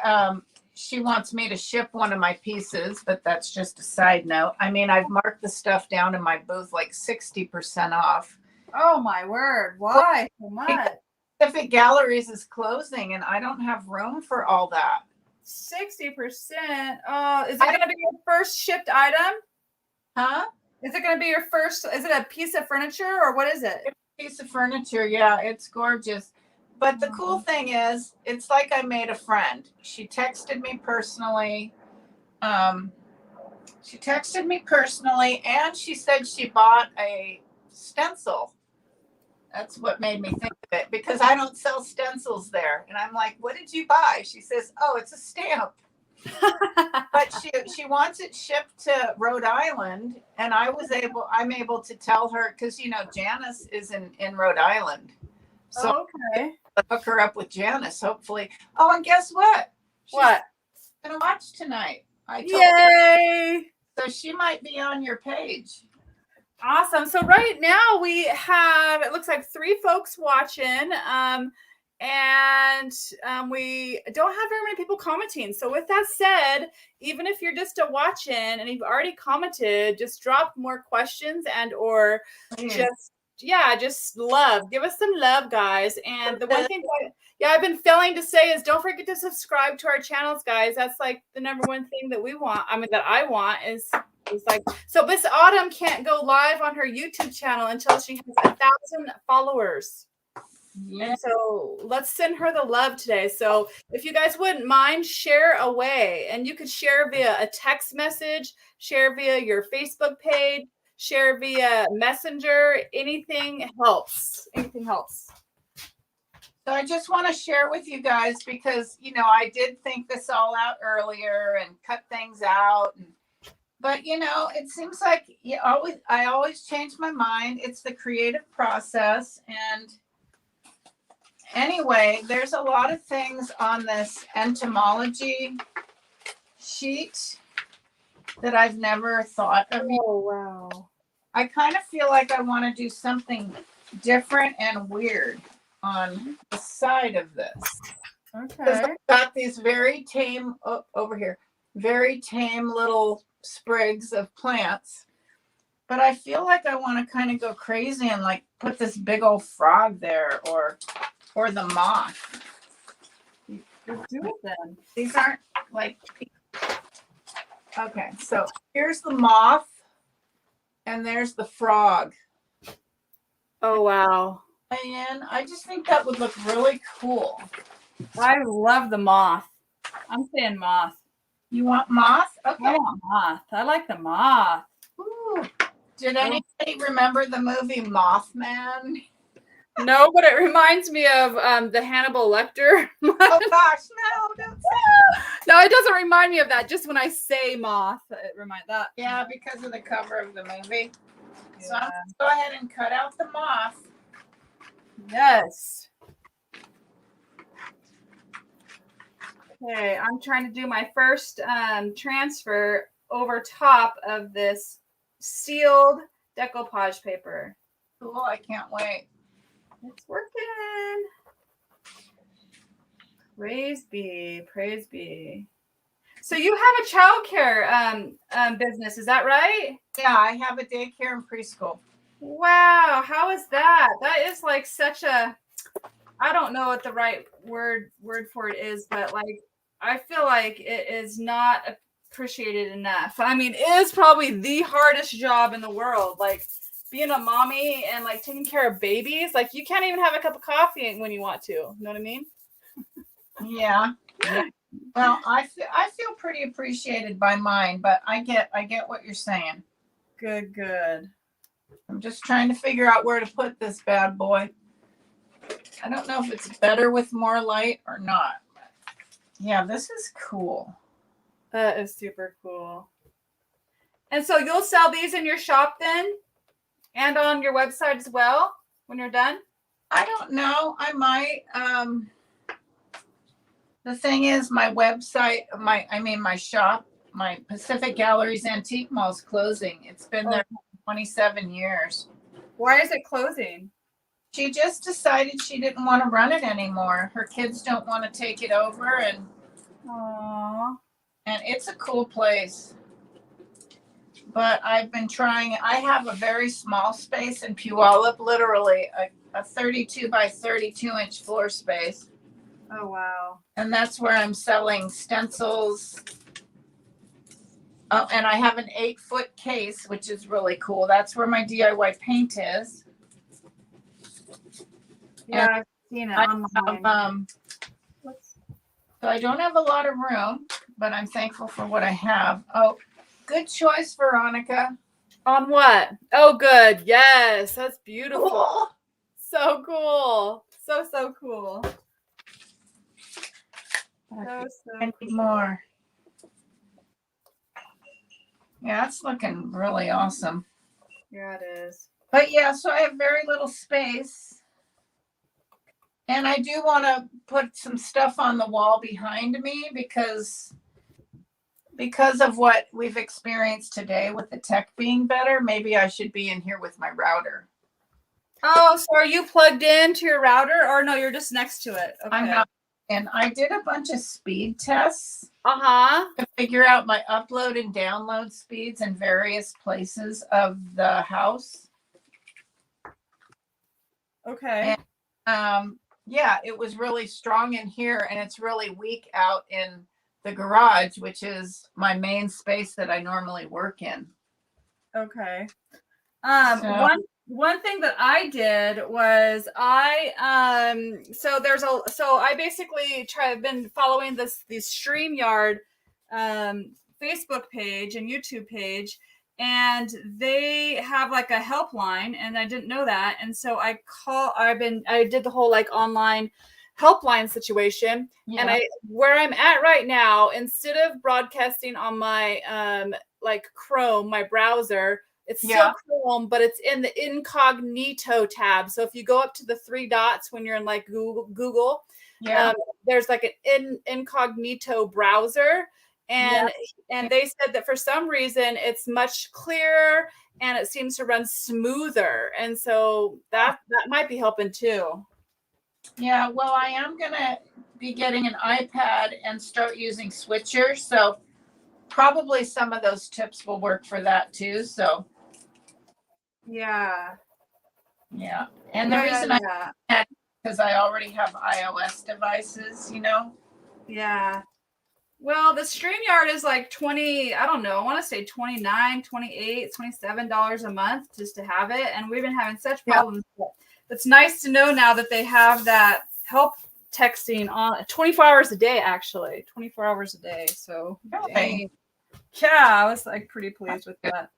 S1: she wants me to ship one of my pieces, but that's just a side note. I mean, I've marked the stuff down in my booth like 60% off.
S2: Oh, my word. Why so much?
S1: Pacific Galleries is closing, and I don't have room for all that.
S2: 60%. Oh, is it going to be your first shipped item?
S1: Huh?
S2: Is it going to be your first? Is it a piece of furniture or what is it?
S1: It's a piece of furniture. Yeah, it's gorgeous. But the cool thing is, it's like I made a friend. She texted me personally. And she said she bought a stencil. That's what made me think of it, because I don't sell stencils there. And I'm like, what did you buy? She says, oh, it's a stamp. But she wants it shipped to Rhode Island. And I'm able to tell her, because, Janice is in Rhode Island. So
S2: okay.
S1: I'll hook her up with Janice, hopefully. Oh, and guess what? She's going to watch tonight.
S2: Yay!
S1: So she might be on your page.
S2: Awesome. So right now we have, it looks like 3 folks watching, and we don't have very many people commenting. So with that said, even if you're just watching and you've already commented, just drop more questions and or just love. Give us some love, guys. And the one thing I've been failing to say is don't forget to subscribe to our channels, guys. That's like the number one thing that we want. I mean, that I want is like, so Miss Autumn can't go live on her YouTube channel until she has 1,000 followers. Yeah. And so let's send her the love today. So if you guys wouldn't mind, share away. And you could share via a text message, share via your Facebook page, share via Messenger. Anything helps. Anything helps.
S1: So I just want to share with you guys because, I did think this all out earlier and cut things out. But, it seems like I always change my mind. It's the creative process. And anyway, there's a lot of things on this entomology sheet that I've never thought of.
S2: Oh, wow.
S1: I kind of feel like I want to do something different and weird on the side of this.
S2: Okay.
S1: I've got these very tame, very tame little sprigs of plants. But I feel like I want to kind of go crazy and like put this big old frog there or the moth.
S2: Let's do it then.
S1: These aren't like Okay, so here's the moth and there's the frog.
S2: Oh, wow.
S1: And I just think that would look really cool.
S2: I love the moth. I'm saying moth.
S1: You want moth?
S2: I
S1: Okay.
S2: want moth. I like the moth.
S1: Ooh. Did anybody remember the movie Mothman?
S2: No, but it reminds me of the Hannibal Lecter.
S1: Oh gosh, no, don't say.
S2: No, it doesn't remind me of that. Just when I say moth, it reminds that.
S1: Yeah, because of the cover of the movie.
S2: Yeah.
S1: So I'm gonna go ahead and cut out the moth.
S2: Yes. Okay, I'm trying to do my first transfer over top of this sealed decoupage paper.
S1: Cool, I can't wait.
S2: It's working. Praise be, praise be. So you have a childcare business, is that right?
S1: Yeah, I have a daycare and preschool.
S2: Wow, how is that? That is like such a, I don't know what the right word for it is, but like I feel like it is not appreciated enough. I mean, it is probably the hardest job in the world. Like being a mommy and like taking care of babies, like you can't even have a cup of coffee when you want to. You know what I mean?
S1: Yeah. Well, I feel pretty appreciated by mine, but I get what you're saying.
S2: Good, good.
S1: I'm just trying to figure out where to put this bad boy. I don't know if it's better with more light or not. Yeah, this is cool.
S2: That is super cool. And so you'll sell these in your shop then? And on your website as well when you're done?
S1: I don't know. I might. The thing is, my website, my shop, my Pacific Galleries Antique Mall's closing. It's been there for 27 years.
S2: Why is it closing?
S1: She just decided she didn't want to run it anymore. Her kids don't want to take it over, and it's a cool place. But I've been trying. I have a very small space in Puyallup, literally a 32 by 32 inch floor space.
S2: Oh, wow.
S1: And that's where I'm selling stencils. Oh, and I have an 8-foot case, which is really cool. That's where my DIY paint is.
S2: Yeah, I've seen it online.
S1: So I don't have a lot of room, but I'm thankful for what I have. Oh, good choice, Veronica.
S2: On what? Oh, good. Yes, that's beautiful.
S1: Cool.
S2: So cool. So cool.
S1: I need more. Yeah, it's looking really awesome.
S2: Yeah, it is.
S1: But yeah, so I have very little space. And I do want to put some stuff on the wall behind me because of what we've experienced today with the tech being better. Maybe I should be in here with my router.
S2: Oh, so are you plugged into your router or no, you're just next to it? Okay.
S1: I'm not. And I did a bunch of speed tests
S2: to
S1: figure out my upload and download speeds in various places of the house.
S2: Okay.
S1: And, yeah, it was really strong in here and it's really weak out in the garage, which is my main space that I normally work in.
S2: Okay. One thing that I did was I basically I've been following this StreamYard Facebook page and YouTube page, and they have like a helpline, and I didn't know that, and so I did the whole like online helpline situation. Yeah. And where I'm at right now, instead of broadcasting on my like Chrome, my browser, it's still Chrome, but it's in the incognito tab. So if you go up to the 3 dots when you're in like Google, there's like an incognito browser. And they said that for some reason it's much clearer and it seems to run smoother. And so that might be helping too.
S1: Yeah, well, I am going to be getting an iPad and start using Switcher. So probably some of those tips will work for that too. So yeah. And the reason I because I already have iOS devices, you know.
S2: Yeah. Well, the StreamYard is like 20, I don't know, I want to say 29, 28, $27 a month just to have it. And we've been having such problems. Yeah. It's nice to know now that they have that help texting on 24 hours a day, actually. 24 hours a day. So,
S1: really?
S2: Yeah, I was like pretty pleased with that.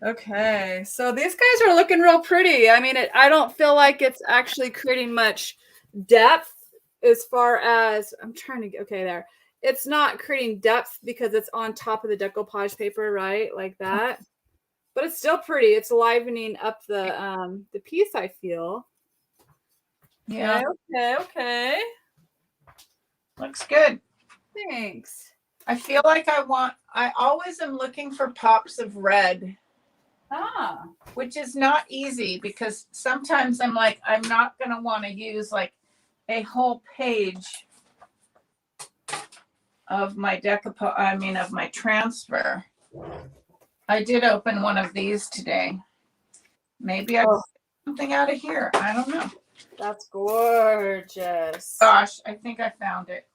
S2: Okay, so these guys are looking real pretty. I mean, I don't feel like it's actually creating much depth as far as I'm trying to get. Okay, there. It's not creating depth because it's on top of the decoupage paper, right? Like that. But it's still pretty. It's livening up the piece, I feel.
S1: Yeah.
S2: Okay.
S1: Looks good.
S2: Thanks.
S1: I feel like I always am looking for pops of red. Which is not easy because sometimes I'm like, I'm not going to want to use like a whole page of my of my transfer. I did open one of these today. Maybe I got something out of here. I don't know.
S2: That's gorgeous.
S1: Gosh, I think I found it.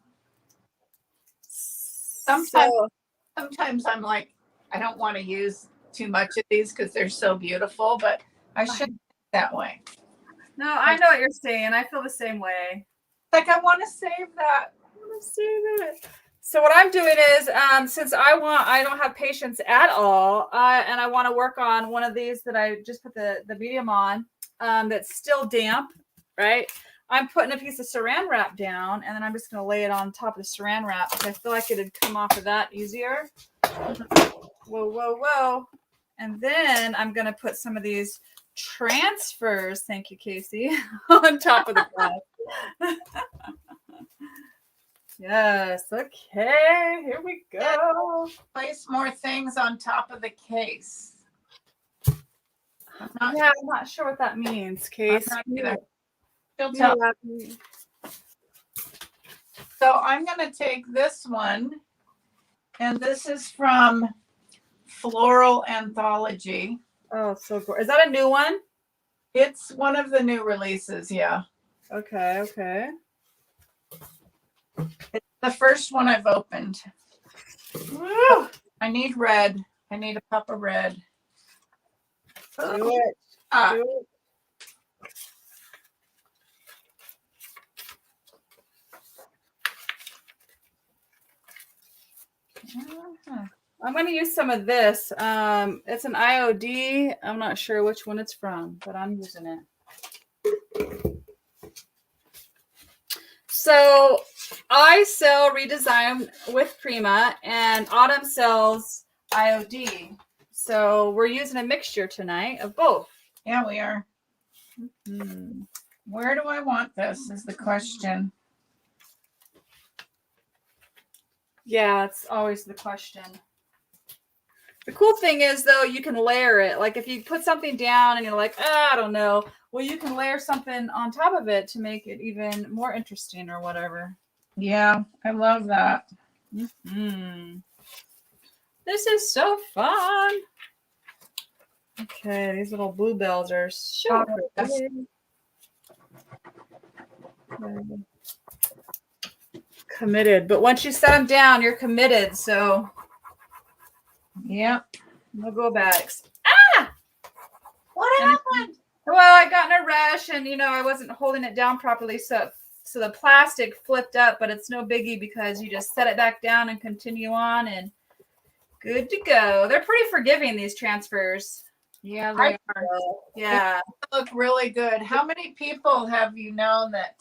S1: Sometimes I'm like, I don't want to use too much of these because they're so beautiful, but I shouldn't think that way.
S2: No, I know what you're saying. I feel the same way.
S1: Like I want to save that.
S2: So what I'm doing is, since I don't have patience at all, and I want to work on one of these that I just put the medium on, that's still damp, right? I'm putting a piece of saran wrap down, and then I'm just going to lay it on top of the saran wrap because I feel like it'd come off of that easier. Whoa. And then I'm going to put some of these transfers, thank you, Casey, on top of the glass. Yes, okay, here we go.
S1: Place more things on top of the case.
S2: I'm not sure what that means, Case.
S1: She'll tell me. So I'm going to take this one, and this is from Floral Anthology.
S2: Oh, so cool. Is that a new one?
S1: It's one of the new releases, yeah.
S2: Okay.
S1: It's the first one I've opened. Woo! I need red. I need a cup of red.
S2: Do it. I'm going to use some of this. It's an IOD. I'm not sure which one it's from, but I'm using it. So I sell Redesign with Prima, and Autumn sells IOD. So we're using a mixture tonight of both.
S1: Yeah, we are. Mm-hmm. Where do I want this is the question.
S2: Yeah, it's always the question. The cool thing is, though, you can layer it. Like if you put something down and you're like, I don't know. Well, you can layer something on top of it to make it even more interesting or whatever.
S1: Yeah, I love that.
S2: Mm-hmm. This is so fun. Okay, these little bluebells are so pretty. Committed. But once you set them down, you're committed. So,
S1: yep.
S2: No go backs.
S1: What happened?
S2: Well, I got in a rush and, I wasn't holding it down properly. So the plastic flipped up, but it's no biggie because you just set it back down and continue on and good to go. They're pretty forgiving, these transfers.
S1: Yeah, they are.
S2: Yeah.
S1: They look really good. How many people have you known that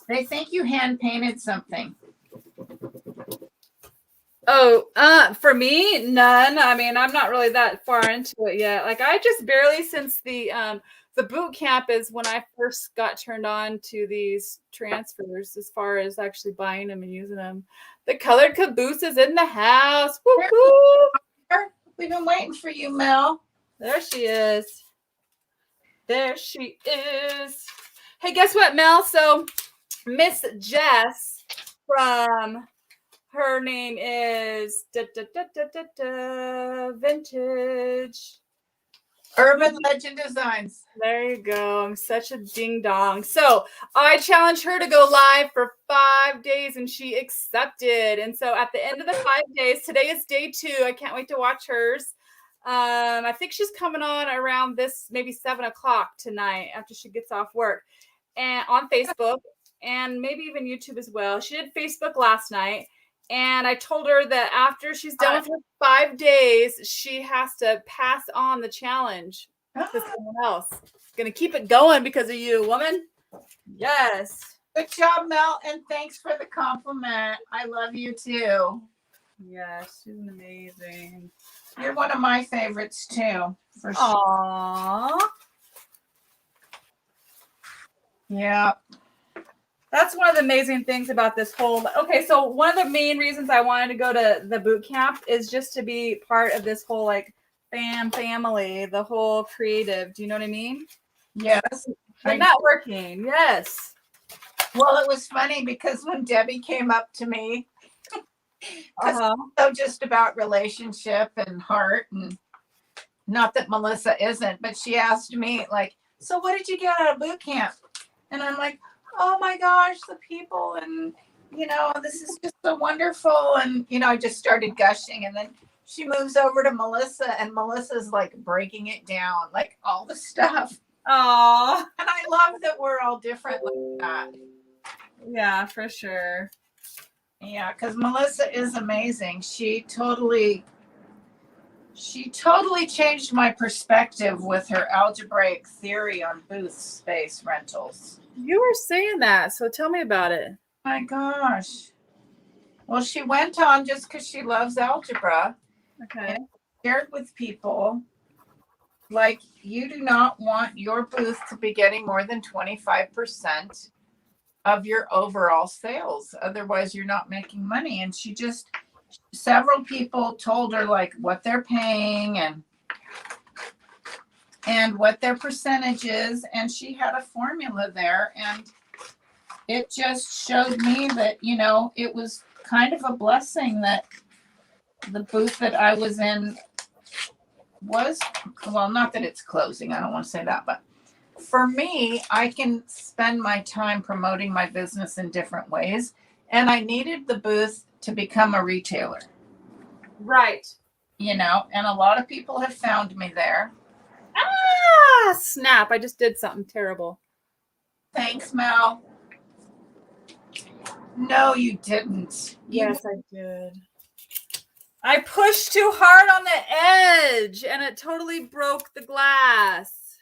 S1: they think you hand painted something?
S2: Oh, for me, none. I mean, I'm not really that far into it yet. Like I just barely, since the boot camp is when I first got turned on to these transfers as far as actually buying them and using them. The colored caboose is in the house. Woo-hoo!
S1: We've been waiting for you, Mel.
S2: There she is. There she is. Hey, guess what, Mel? So Miss Jess from... her name is Vintage
S1: Urban Legend Designs.
S2: There you go. I'm such a ding dong. So I challenged her to go live for 5 days and she accepted. And so at the end of the 5 days, today is day 2. I can't wait to watch hers. I think she's coming on around this maybe 7 o'clock tonight after she gets off work, and on Facebook and maybe even YouTube as well. She did Facebook last night. And I told her that after she's done with her 5 days, she has to pass on the challenge to someone else. Gonna keep it going because of you, woman. Yes.
S1: Good job, Mel, and thanks for the compliment. I love you too.
S2: Yes, she's amazing.
S1: You're one of my favorites too, for sure.
S2: Aww.
S1: Yeah.
S2: That's one of the amazing things about this whole. Okay, so one of the main reasons I wanted to go to the boot camp is just to be part of this whole like family, the whole creative. Do you know what I mean?
S1: Yes.
S2: The networking. Yes.
S1: Well, it was funny because when Debbie came up to me, so just about relationship and heart, and not that Melissa isn't, but she asked me like, so what did you get out of boot camp? And I'm like, oh my gosh, the people, and this is just so wonderful. And I just started gushing, and then she moves over to Melissa, and Melissa's like breaking it down, like all the stuff.
S2: Oh,
S1: and I love that we're all different like that.
S2: Yeah, for sure.
S1: Yeah, because Melissa is amazing. She totally changed my perspective with her algebraic theory on booth space rentals.
S2: You were saying that, so tell me about it.
S1: My gosh. Well, she went on just because she loves algebra.
S2: Okay.
S1: And shared with people, like, you do not want your booth to be getting more than 25% of your overall sales. Otherwise, you're not making money. And several people told her like what they're paying and what their percentage is, and she had a formula there, and it just showed me that it was kind of a blessing that the booth that I was in was, well, not that it's closing, I don't want to say that, but for me, I can spend my time promoting my business in different ways, and I needed the booth to become a retailer.
S2: Right.
S1: And a lot of people have found me there.
S2: Ah, snap. I just did something terrible.
S1: Thanks, Mel. No, you didn't.
S2: Yes, I did. I pushed too hard on the edge and it totally broke the glass.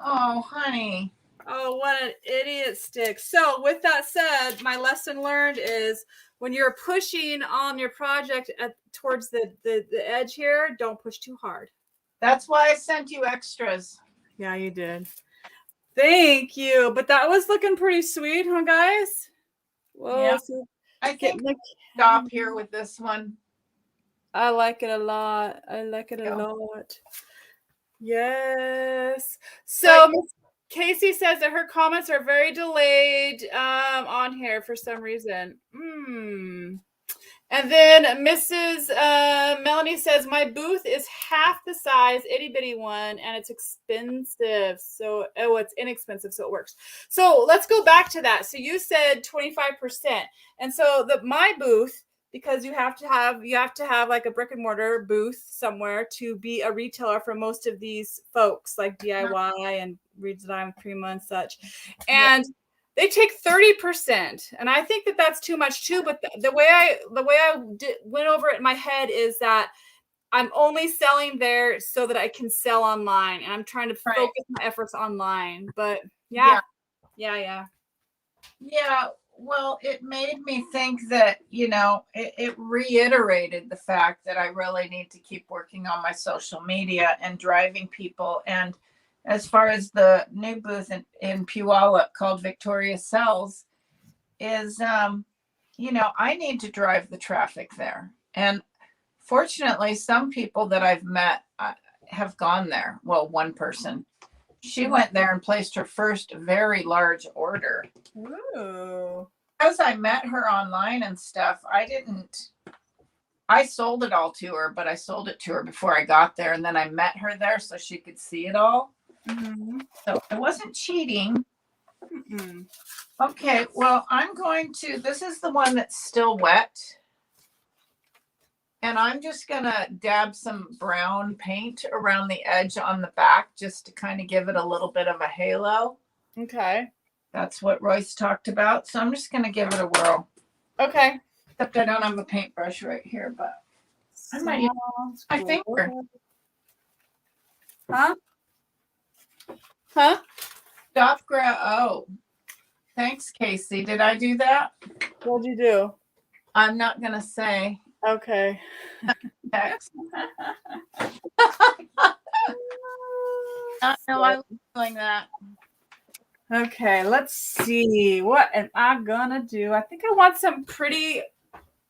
S1: Oh, honey.
S2: Oh, what an idiot stick. So with that said, my lesson learned is when you're pushing on your project towards the edge here, don't push too hard.
S1: That's why I sent you extras.
S2: Yeah, you did. Thank you. But that was looking pretty sweet, huh, guys? Whoa.
S1: Yeah.
S2: So
S1: I think stop here with this one.
S2: I like it a lot. I like it a lot. Yes. So Miss Casey says that her comments are very delayed on here for some reason. And then Mrs. Melanie says, my booth is half the size, itty bitty one, and it's expensive. So, it's inexpensive, so it works. So let's go back to that. So you said 25%. And so my booth, because you have to have like a brick and mortar booth somewhere to be a retailer for most of these folks, like DIY and redesign Prima and such. And they take 30%, and I think that that's too much too. But the way I went over it in my head is that I'm only selling there so that I can sell online, and I'm trying to focus my efforts online. But yeah.
S1: Well, it made me think that it reiterated the fact that I really need to keep working on my social media and driving people. And as far as the new booth in Puyallup called Victoria Sells is, I need to drive the traffic there. And fortunately, some people that I've met have gone there. Well, one person, she went there and placed her first very large order.
S2: Ooh.
S1: As I met her online and stuff, I I sold it all to her, but I sold it to her before I got there. And then I met her there so she could see it all.
S2: Mm-hmm.
S1: So I wasn't cheating.
S2: Mm-mm.
S1: Okay, well, this is the one that's still wet. And I'm just going to dab some brown paint around the edge on the back just to kind of give it a little bit of a halo.
S2: Okay.
S1: That's what Royce talked about. So I'm just going to give it a whirl.
S2: Okay.
S1: Except I don't have a paintbrush right here, but I might use my finger.
S2: Huh? Huh?
S1: Stop Oh, thanks, Casey. Did I do that?
S2: What'd you do?
S1: I'm not going to say.
S2: Okay.
S1: Text. No, I'm doing that.
S2: Okay, let's see. What am I gonna do? I think I want some pretty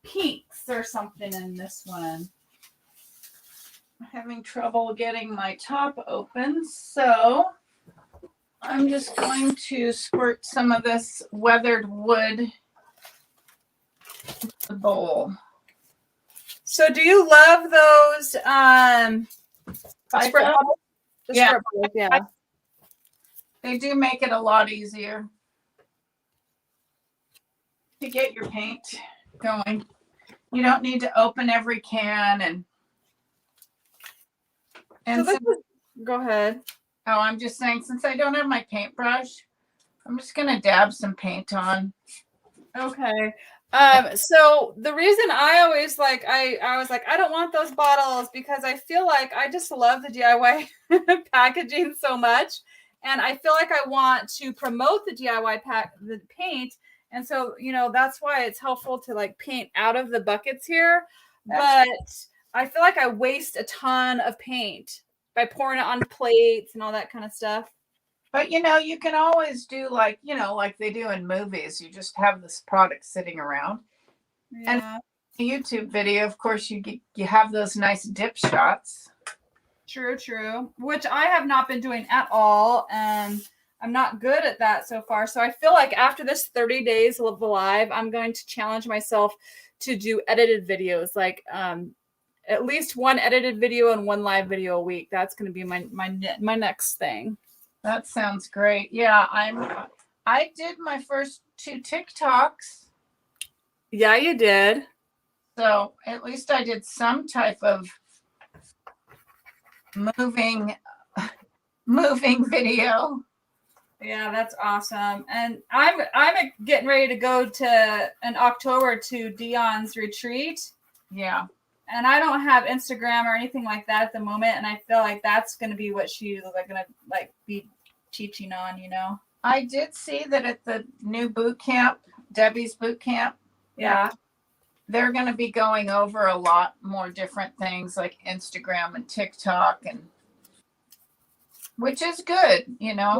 S2: pinks or something in this one.
S1: I'm having trouble getting my top open, so I'm just going to squirt some of this weathered wood into the bowl.
S2: So do you love those squirt bubbles?
S1: Yeah.
S2: Squirt bubbles, yeah.
S1: They do make it a lot easier to get your paint going. You don't need to open every can
S2: go ahead.
S1: Oh, I'm just saying, since I don't have my paintbrush, I'm just gonna dab some paint on.
S2: Okay. So the reason I always I was like, I don't want those bottles because I feel like I just love the DIY packaging so much. And I feel like I want to promote the DIY the paint. And so, that's why it's helpful to like paint out of the buckets here. But I feel like I waste a ton of paint by pouring it on plates and all that kind of stuff.
S1: But you can always do like they do in movies. You just have this product sitting around.
S2: Yeah.
S1: And a YouTube video, of course, you have those nice dip shots.
S2: True. Which I have not been doing at all. And I'm not good at that so far. So I feel like after this 30 days of live, I'm going to challenge myself to do edited videos, like at least one edited video and one live video a week. That's going to be my next thing.
S1: That sounds great. Yeah, I did my first 2 TikToks.
S2: Yeah, you did.
S1: So at least I did some type of moving video.
S2: Yeah, that's awesome. And I'm getting ready to go in October to Dion's retreat.
S1: Yeah.
S2: And I don't have Instagram or anything like that at the moment. And I feel like that's going to be what she's going to be teaching on,
S1: I did see that at the new boot camp, Debbie's boot camp.
S2: Yeah.
S1: They're going to be going over a lot more different things like Instagram and TikTok, which is good, Yeah.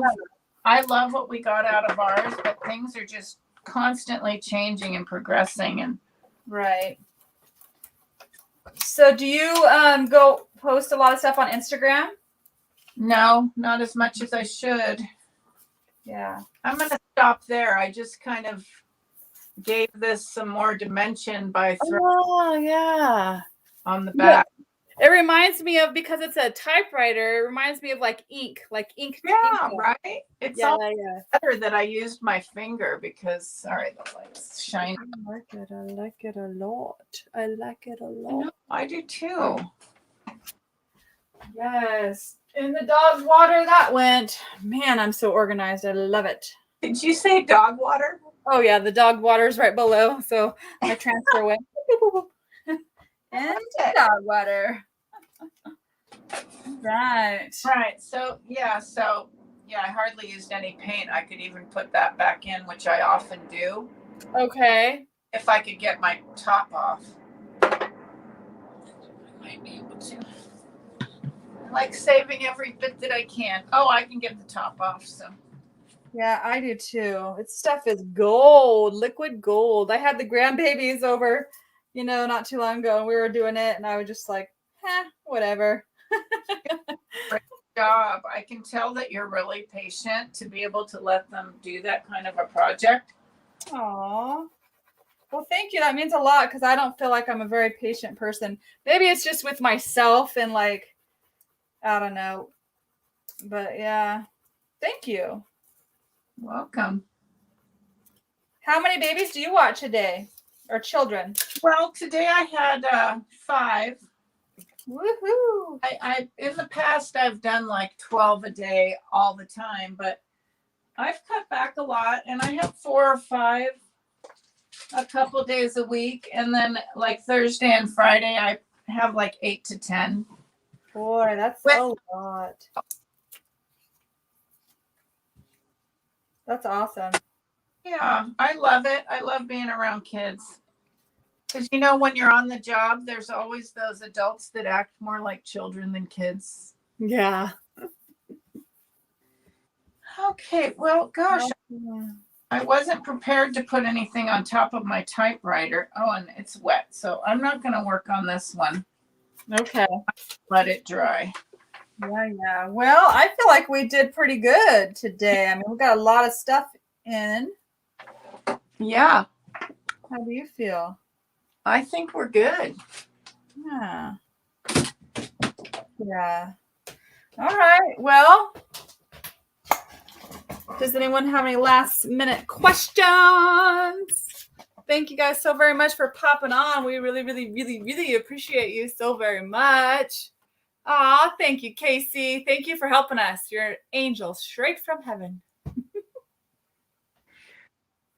S1: I love what we got out of ours, but things are just constantly changing and progressing.
S2: Right. So do you go post a lot of stuff on Instagram?
S1: No, not as much as I should.
S2: Yeah.
S1: I'm going to stop there. I just kind of gave this some more dimension by throwing on the back.
S2: It reminds me of, because it's a typewriter, it reminds me of like ink.
S1: Yeah, right? It's better that I used my finger because, sorry, the light's shining.
S2: I like it a lot.
S1: I do too.
S2: Yes. In the dog's water that went. Man, I'm so organized. I love it.
S1: Did you say dog water?
S2: Oh, yeah. The dog water is right below. So my transfer went. And dog water. Right. So I hardly used any paint. I could even put that back in, which I often do. Okay.
S1: If I could get my top off. I might be able to. I like saving every bit that I can. Oh, I can get the top off, so.
S2: Yeah, I do too. Its stuff is gold, liquid gold. I had the grandbabies over, not too long ago, and we were doing it, and I was just like, whatever.
S1: Great job. I can tell that you're really patient to be able to let them do that kind of a project.
S2: Aww. Well, thank you. That means a lot because I don't feel like I'm a very patient person. Maybe it's just with myself and like, I don't know. But yeah, thank you.
S1: Welcome.
S2: How many babies do you watch a day or children?
S1: Well, today I had 5.
S2: Woohoo!
S1: I in the past I've done like 12 a day all the time, but I've cut back a lot, and I have 4 or 5 a couple days a week, and then like Thursday and Friday I have like 8 to 10.
S2: Boy, that's a lot. That's awesome.
S1: Yeah, I love it. I love being around kids. Because you know, when you're on the job, there's always those adults that act more like children than kids.
S2: Yeah.
S1: Okay, well, gosh, I wasn't prepared to put anything on top of my typewriter. Oh, and it's wet, so I'm not going to work on this one.
S2: Okay.
S1: Let it dry.
S2: Yeah. Well, I feel like we did pretty good today. I mean, we got a lot of stuff in.
S1: Yeah.
S2: How do you feel?
S1: I think we're good.
S2: Yeah. Yeah. All right. Well, does anyone have any last minute questions? Thank you guys so very much for popping on. We really, really, really, really appreciate you so very much. Aw, thank you, Casey. Thank you for helping us. You're an angel straight from heaven.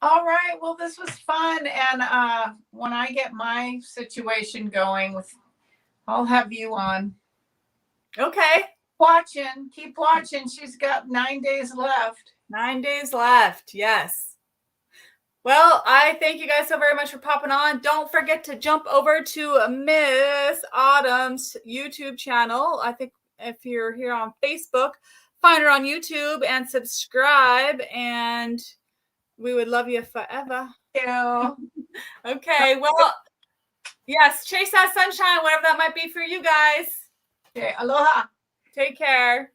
S1: All right. Well, this was fun. And when I get my situation going, I'll have you on.
S2: Okay.
S1: Keep watching. She's got 9 days left.
S2: 9 days left. Yes. Well, I thank you guys so very much for popping on. Don't forget to jump over to Miss Autumn's YouTube channel. I think if you're here on Facebook, find her on YouTube and subscribe. And we would love you forever.
S1: Thank you.
S2: Okay. Well, yes, chase that sunshine, whatever that might be for you guys.
S1: Okay. Aloha.
S2: Take care.